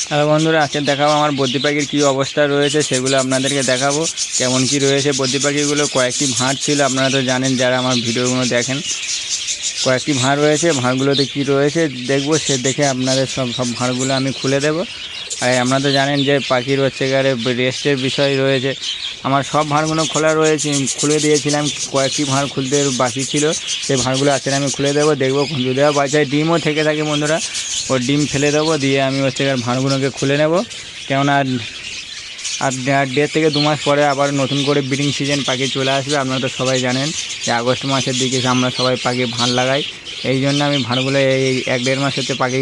Hello বন্ধুরা, আজকে দেখাবো আমার বদ্রি পাখির কী অবস্থা রয়েছে, সেগুলো আপনাদেরকে দেখাবো। কেমন কি রয়েছে বদ্রি পাখিগুলো। কয়েকটি ভাঁড় ছিল, আপনারা তো জানেন যারা আমার ভিডিওগুলো দেখেন। কয়েকটি ভাঁড় রয়েছে, ভাঁড়গুলোতে কি রয়েছে দেখবো, সে দেখে আপনাদের সব ভাঁড়গুলো আমি খুলে দেবো। আর আপনারা তো জানেন যে পাখির হচ্ছে গারে রেস্টের বিষয় রয়েছে। আমার সব ভাঁড়গুলো খোলা রয়েছে, খুলে দিয়েছিলাম। কয়েকটি ভাঁড় খুলতে বাকি ছিল, সেই ভাঁড়গুলো আজকে আমি খুলে দেবো। দেখবো যদি বাচ্চায় ডিমও থেকে থাকে বন্ধুরা, ও ডিম ফেলে দেবো, দিয়ে আমি হচ্ছে ভাঁড়গুলোকে খুলে নেব। কেননা আর 1.5 থেকে 2 মাস পরে আবার নতুন করে ব্রিডিং সিজন পাখি চলে আসবে। আপনারা তো সবাই জানেন যে আগস্ট মাসের দিকে আমরা সবাই পাখি ভাঁড় লাগাই। এই জন্য আমি ভাঁড়গুলো এই 1-1.5 মাস হচ্ছে পাখি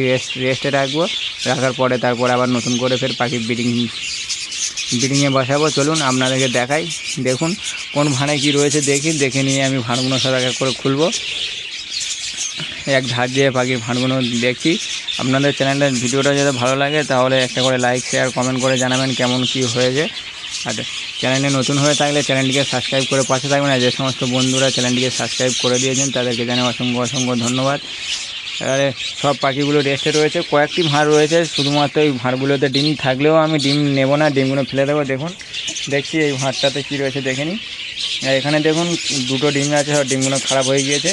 রেস্টে রাখবো। রাখার পরে তারপরে আবার নতুন করে ফের পাখি ব্রিডিংয়ে বসাবো। চলুন আপনাদেরকে দেখাই। দেখুন কোন ভাঁড়ে কি রয়েছে দেখে নিয়ে আমি ভাঁড়গুলো সব এক করে খুলবো। এক ধার দিয়ে পাখির ভাঁড়গুলো দেখি। আপনাদের চ্যানেলের ভিডিওটা যদি ভালো লাগে তাহলে একটা করে লাইক শেয়ার কমেন্ট করে জানাবেন কেমন কি হয়েছে। আর চ্যানেলে নতুন হয়ে থাকলে চ্যানেলটিকে সাবস্ক্রাইব করে পাশে থাকবেন। আর যে সমস্ত বন্ধুরা চ্যানেলটিকে সাবস্ক্রাইব করে দিয়েছেন তাদেরকে জানাই অসংখ্য ধন্যবাদ। এবারে সব পাখিগুলো রেস্টে রয়েছে, কয়েকটি ভাঁড় রয়েছে। শুধুমাত্র এই ভাঁড়গুলোতে ডিম থাকলেও আমি ডিম নেব না, ডিমগুলো ফেলে দেবো। দেখুন দেখছি এই ভাঁড়টাতে কী রয়েছে দেখে নিই। আর এখানে দেখুন 2টো ডিম আছে, সব ডিমগুলো খারাপ হয়ে গিয়েছে।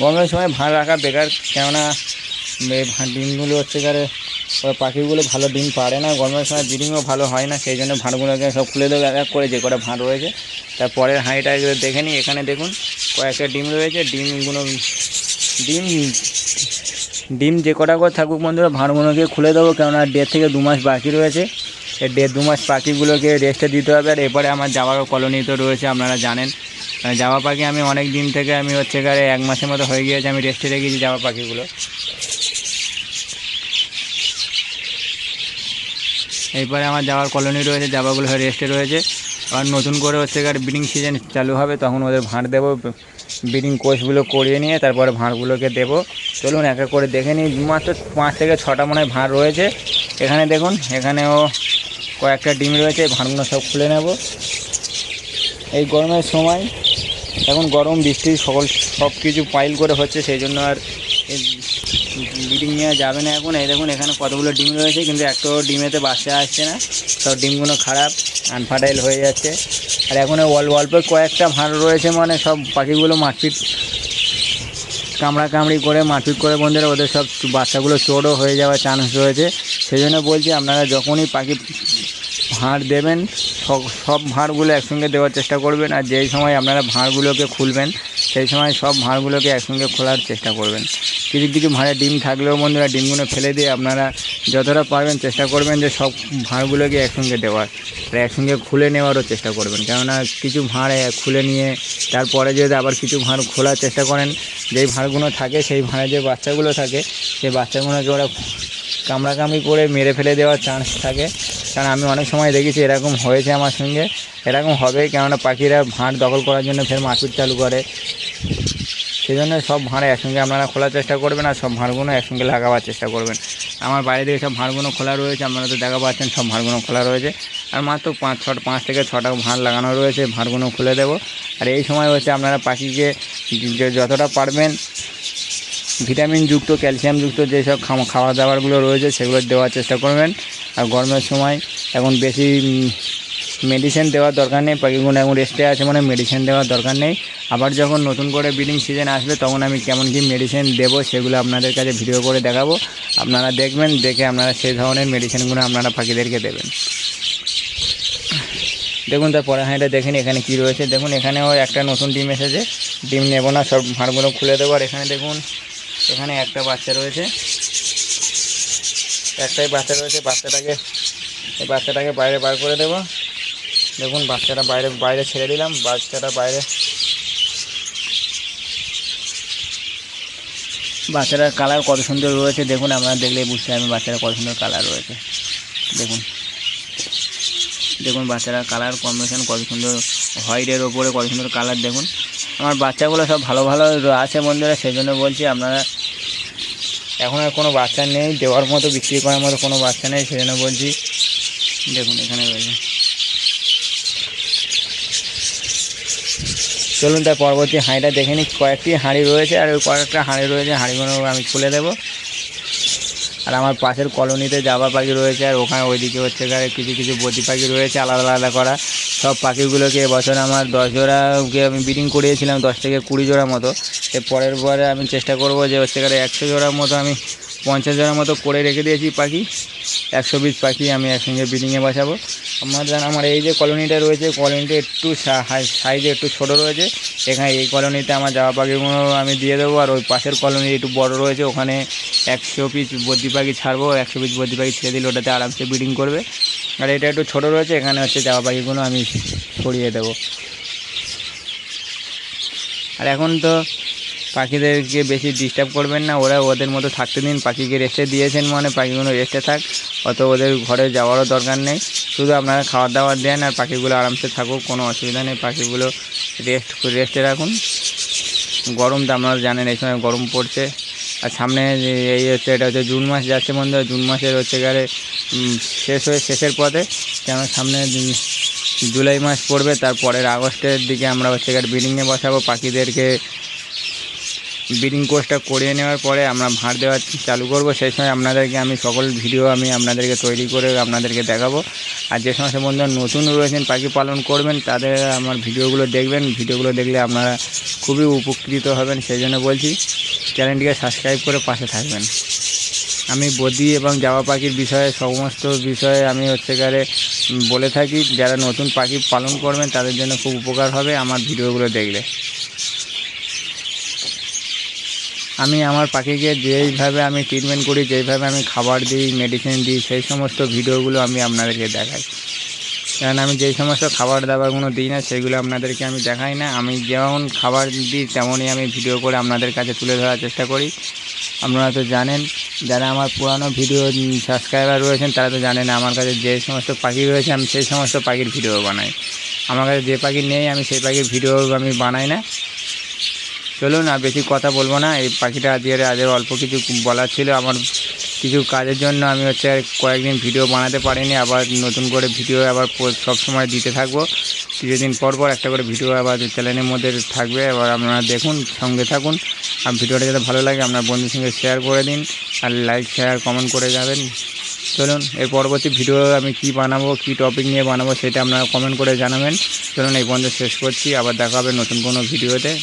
গরমের সময় ভাঁড় রাখা বেকার, কেননা এই ডিমগুলো হচ্ছে কারে পাখিগুলো ভালো ডিম পারে না। গরমের সময় ব্রিডিংও ভালো হয় না, সেই জন্য ভাঁড়গুলোকে সব খুলে দেবো এক এক করে, যে কটা ভাঁড় রয়েছে। তারপরের হাঁড়িটা দেখে নিই। এখানে দেখুন কয়েকটা ডিম রয়েছে। ডিম যে কটা করে থাকুক বন্ধুরা, ভাঁড়গুলোকে খুলে দেবো। কেননা 1.5 থেকে 2 মাস বাকি রয়েছে। এই 1.5-2 মাস পাখিগুলোকে রেস্টে দিতে হবে। আর এরপরে আমার যাওয়ার কলোনি তো রয়েছে, আপনারা জানেন। জামা পাখি আমি অনেক দিন থেকে আমি হচ্ছে গারে 1 মাসের মতো হয়ে গিয়েছে আমি রেস্টে রেখেছি জামা পাখিগুলো। এরপরে আমার যাওয়ার কলোনি রয়েছে, জামাগুলো রেস্টে রয়েছে। আর নতুন করে হচ্ছে গারে ব্রিডিং সিজন চালু হবে, তখন ওদের ভাঁড় দেবো। ব্রিডিং কোর্সগুলো করিয়ে নিয়ে তারপরে ভাঁড়গুলোকে দেবো। চলুন এক এক করে দেখে নিই। মাত্র 5 থেকে 6টা মনে হয় ভাঁড় রয়েছে। এখানে দেখুন, এখানেও কয়েকটা ডিম রয়েছে। ভাঁড়গুলো সব খুলে নেব। এই গরমের সময় এখন গরম বৃষ্টি সব কিছু পাইল করে হচ্ছে, সেই জন্য আর ব্রিডিং নেওয়া যাবে না এখন। এই দেখুন এখানে কতগুলো ডিম রয়েছে, কিন্তু একটাও ডিমেতে বাচ্চা আসছে না। সব ডিমগুলো খারাপ, আনফার্টাইল হয়ে যাচ্ছে। আর এখন অল্প কয়েকটা ভাঁড় রয়েছে, মানে সব পাখিগুলো কামড়ি করে মারপিট করে বন্ধুরা, ওদের সব বাচ্চাগুলো চোরও হয়ে যাওয়ার চান্স রয়েছে। সেই জন্য বলছি আপনারা যখনই পাখি ভাঁড় দেবেন সব ভাঁড়গুলো একসঙ্গে দেওয়ার চেষ্টা করবেন। আর যেই সময় আপনারা ভাঁড়গুলোকে খুলবেন সেই সময় সব ভাঁড়গুলোকে একসঙ্গে খোলার চেষ্টা করবেন। কিছু ভাঁড়ে ডিম থাকলেও বন্ধুরা ডিমগুলো ফেলে দিয়ে আপনারা যতটা পারবেন চেষ্টা করবেন যে সব ভাঁড়গুলোকে একসঙ্গে দেওয়ার, আর একসঙ্গে খুলে নেওয়ারও চেষ্টা করবেন। কেননা কিছু ভাঁড় খুলে নিয়ে তারপরে যদি আবার কিছু ভাঁড় খোলার চেষ্টা করেন, যেই ভাঁড়গুলো থাকে সেই ভাঁড়ে যে বাচ্চাগুলো থাকে সেই বাচ্চাগুলোকে ওরা কামড়ি করে মেরে ফেলে দেওয়ার চান্স থাকে। কারণ আমি অনেক সময় দেখেছি এরকম হয়েছে আমার সঙ্গে, এরকম হবে। কেননা পাখিরা ভাঁড় দখল করার জন্য ফের মারপিট চালু করে। সেই জন্য সব ভাঁড়ে একসঙ্গে আপনারা খোলার চেষ্টা করবেন, আর সব ভাঁড়গুলো একসঙ্গে লাগাবার চেষ্টা করবেন। আমার বাইরে থেকে সব ভাঁড়গুলো খোলা রয়েছে, আপনারা তো দেখা পাচ্ছেন সব ভাঁড়গুলো খোলা রয়েছে। আর মাত্র 5 থেকে 6টা ভাঁড় লাগানো রয়েছে, ভাঁড়গুলো খুলে দেবো। আর এই সময় হচ্ছে আপনারা পাখিকে যতটা পারবেন ভিটামিনযুক্ত ক্যালসিয়ামযুক্ত যেসব খাওয়া দাওয়ারগুলো রয়েছে সেগুলো দেওয়ার চেষ্টা করবেন। আর গরমের সময় এখন বেশি মেডিসিন দেওয়ার দরকার নেই, পাখিগুলো এখন রেস্টে আছে মানে মেডিসিন দেওয়ার দরকার নেই। আবার যখন নতুন করে ব্রিডিং সিজন আসবে তখন আমি কেমন কি মেডিসিন দেবো সেগুলো আপনাদের কাছে ভিডিও করে দেখাবো। আপনারা দেখবেন, দেখে আপনারা সেই ধরনের মেডিসিনগুলো আপনারা পাখিদেরকে দেবেন। দেখুন তার পরে হাঁড়িটা দেখেন এখানে কি রয়েছে। দেখুন এখানেও একটা নতুন ডিম এসেছে, ডিম নেব না, সব ভাঁড়গুলো খুলে দেবো। আর এখানে দেখুন এখানে একটা বাচ্চা রয়েছে, একটাই বাচ্চা রয়েছে। বাচ্চাটাকে বাইরে বার করে দেবো। দেখুন বাচ্চাটা বাইরে ছেড়ে দিলাম। বাচ্চাটার কালার কত সুন্দর রয়েছে দেখুন, আপনারা দেখলেই বুঝতে পারবেন বাচ্চারা কত সুন্দর কালার রয়েছে। দেখুন বাচ্চাটার কালার কম্বিনেশন কত সুন্দর, হোয়াইটের ওপরে কত সুন্দর কালার। দেখুন আমার বাচ্চাগুলো সব ভালো আছে বন্ধুরা, সেই জন্য বলছি আপনারা এখন আর কোনো বাচ্চা নেই দেওয়ার মতো, বিক্রি করার মতো কোনো বাচ্চা নেই, সেই জন্য বলছি। দেখুন এখানে রয়েছে। চলুন তার পরবর্তী হাঁড়িটা দেখে নিই। কয়েকটি হাঁড়ি রয়েছে, আর ওই কয়েকটা হাঁড়ি রয়েছে, হাঁড়িগুলো আমি খুলে দেবো। আর আমার পাশের কলোনিতে জাবা পাখি রয়েছে, আর ওখানে ওইদিকে হচ্ছে কিছু কিছু বদ্রি পাখি রয়েছে আলাদা আলাদা করা। সব পাখিগুলোকে এবছর আমার 10 জোড়াকে আমি ব্রিডিং করিয়েছিলাম, 10 থেকে 20 জোড়ার মতো। এর পরে আমি চেষ্টা করব যে হচ্ছে 100 জোড়ার মতো, আমি 50 জোড়ার মতো করে রেখে দিয়েছি পাখি। 120 পাখি আমি একসঙ্গে ব্রিডিংয়ে বসাবো। আমার এই যে কলোনিটা রয়েছে, কলোনিটা একটু সাইজে একটু ছোটো রয়েছে। এখানে এই কলোনিতে আমার জাবা পাখিগুলো আমি দিয়ে দেবো, আর ওই পাশের কলোনি একটু বড় রয়েছে, ওখানে 100 পিস বদ্রি পাখি ছাড়বো। 100 পিস বদ্রি পাখি ছেড়ে দিলে ওটাতে আরামসে ব্রিডিং করবে। আর এটা একটু ছোটো রয়েছে, এখানে হচ্ছে জাবা পাখিগুলো আমি ছড়িয়ে দেবো। আর এখন তো পাখিদেরকে বেশি ডিস্টার্ব করবেন না, ওরা ওদের মতো থাকতে দিন। পাখিকে রেস্টে দিয়েছেন মানে পাখিগুলো রেস্টে থাক, অত ওদের ঘরে যাওয়ারও দরকার নেই। শুধু আপনারা খাবার দাবার দেন আর পাখিগুলো আরামসে থাকুক, কোনো অসুবিধা নেই। পাখিগুলো রেস্টে রাখুন। গরম তো আপনারা জানেন এই সময় গরম পড়ছে। আর সামনে এটা হচ্ছে জুন মাস যাচ্ছে বন্ধু, জুন মাসের শেষের পথে, কেন সামনে জুলাই মাস পড়বে, তারপরের আগস্টের দিকে আমরা ব্রিডিংয়ে বসাবো পাখিদেরকে। ব্রিডিং কোর্সটা করিয়ে নেওয়ার পরে আমরা ভাঁড় দেওয়া চালু করব। সেই সময় আপনাদেরকে আমি সকল ভিডিও আপনাদেরকে তৈরি করে আপনাদেরকে দেখাবো। আর যে সমস্ত বন্ধুরা নতুন রয়েছেন পাখি পালন করবেন, তাদের আমার ভিডিওগুলো দেখবেন। ভিডিওগুলো দেখলে আপনারা খুবই উপকৃত হবেন, সেই জন্য বলছি চ্যানেলটিকে সাবস্ক্রাইব করে পাশে থাকবেন। আমি বদ্রি এবং জাবা পাখির বিষয়ে সমস্ত বিষয়ে আমি বলে থাকি। যারা নতুন পাখি পালন করবেন তাদের জন্য খুব উপকার হবে আমার ভিডিওগুলো দেখলে। আমি আমার পাখিকে যেইভাবে আমি ট্রিটমেন্ট করি, যেইভাবে আমি খাবার দিই, মেডিসিন দিই, সেই সমস্ত ভিডিওগুলো আমি আপনাদেরকে দেখাই। কারণ আমি যেই সমস্ত খাবার দাবারগুলো দিই না সেগুলো আপনাদেরকে আমি দেখাই না। আমি যেমন খাবার দিই তেমনই আমি ভিডিও করে আপনাদের কাছে তুলে ধরার চেষ্টা করি। আপনারা তো জানেন, যারা আমার পুরানো ভিডিও সাবস্ক্রাইবার রয়েছেন তারা তো জানেন আমার কাছে যে সমস্ত পাখি রয়েছে আমি সেই সমস্ত পাখির ভিডিও বানাই। আমার কাছে যে পাখি নেই আমি সেই পাখির ভিডিও আমি বানাই না। চলুন আর বেশি কথা বলবো না। এই পাখিটা আজকে অল্প কিছু বলার ছিল। আমার কিছু কাজের জন্য আমি কয়েকদিন ভিডিও বানাতে পারিনি। আবার নতুন করে ভিডিও আবার সবসময় দিতে থাকবো। কিছুদিন পর একটা করে ভিডিও আবার চ্যানেলের মধ্যে থাকবে। এবার আপনারা দেখুন, সঙ্গে থাকুন। আর ভিডিওটা যাতে ভালো লাগে আপনার বন্ধুর সঙ্গে শেয়ার করে দিন, আর লাইক শেয়ার কমেন্ট করে যাবেন। চলুন এর পরবর্তী ভিডিও আমি কি বানাবো, কি টপিক নিয়ে বানাবো সেটা আপনারা কমেন্ট করে জানাবেন। চলুন এই পর্যন্ত শেষ করছি, আবার দেখা হবে নতুন কোনো ভিডিওতে।